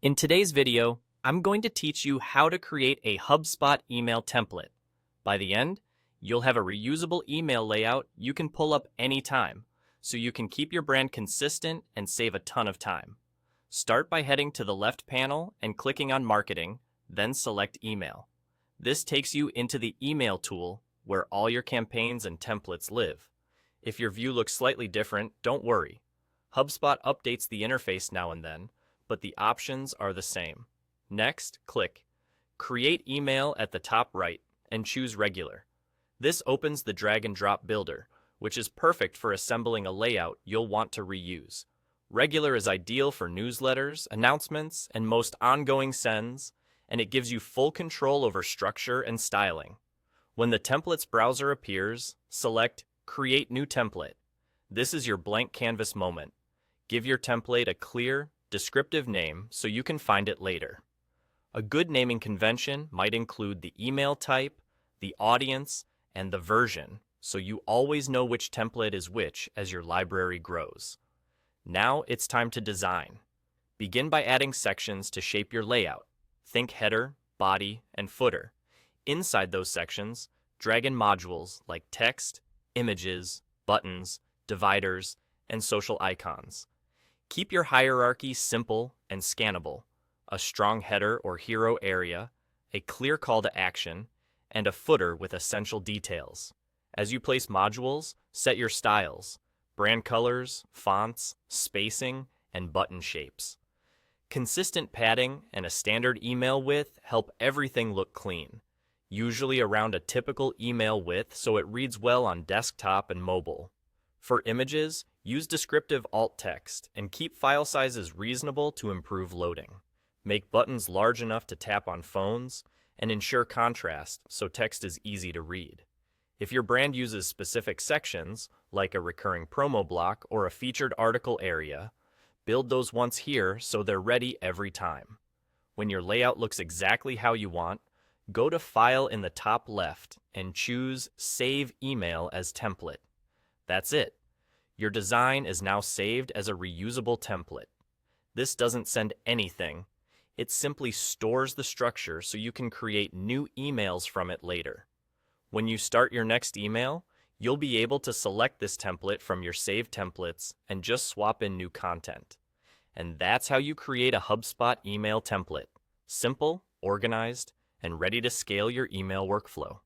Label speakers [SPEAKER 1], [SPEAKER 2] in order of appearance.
[SPEAKER 1] In today's video, I'm going to teach you how to create a HubSpot email template. By the end, you'll have a reusable email layout you can pull up anytime, so you can keep your brand consistent and save a ton of time. Start by heading to the left panel and clicking on Marketing, then select Email. This takes you into the Email tool where all your campaigns and templates live. If your view looks slightly different, don't worry. HubSpot updates the interface now and then, but the options are the same. Next, click Create Email at the top right and choose Regular. This opens the drag and drop builder, which is perfect for assembling a layout you'll want to reuse. Regular is ideal for newsletters, announcements, and most ongoing sends, and it gives you full control over structure and styling. When the templates browser appears, select Create New Template. This is your blank canvas moment. Give your template a clear, descriptive name so you can find it later. A good naming convention might include the email type, the audience, and the version, so you always know which template is which as your library grows. Now it's time to design. Begin by adding sections to shape your layout. Think header, body, and footer. Inside those sections, drag in modules like text, images, buttons, dividers, and social icons. Keep your hierarchy simple and scannable. A strong header or hero area, a clear call to action, and a footer with essential details. As you place modules, set your styles, brand colors, fonts, spacing, and button shapes. Consistent padding and a standard email width help everything look clean, usually around a typical email width so it reads well on desktop and mobile. For images, use descriptive alt text and keep file sizes reasonable to improve loading. Make buttons large enough to tap on phones and ensure contrast so text is easy to read. If your brand uses specific sections, like a recurring promo block or a featured article area, build those once here so they're ready every time. When your layout looks exactly how you want, go to File in the top left and choose Save Email as Template. That's it. Your design is now saved as a reusable template. This doesn't send anything. It simply stores the structure so you can create new emails from it later. When you start your next email, you'll be able to select this template from your saved templates and just swap in new content. And that's how you create a HubSpot email template. Simple, organized, and ready to scale your email workflow.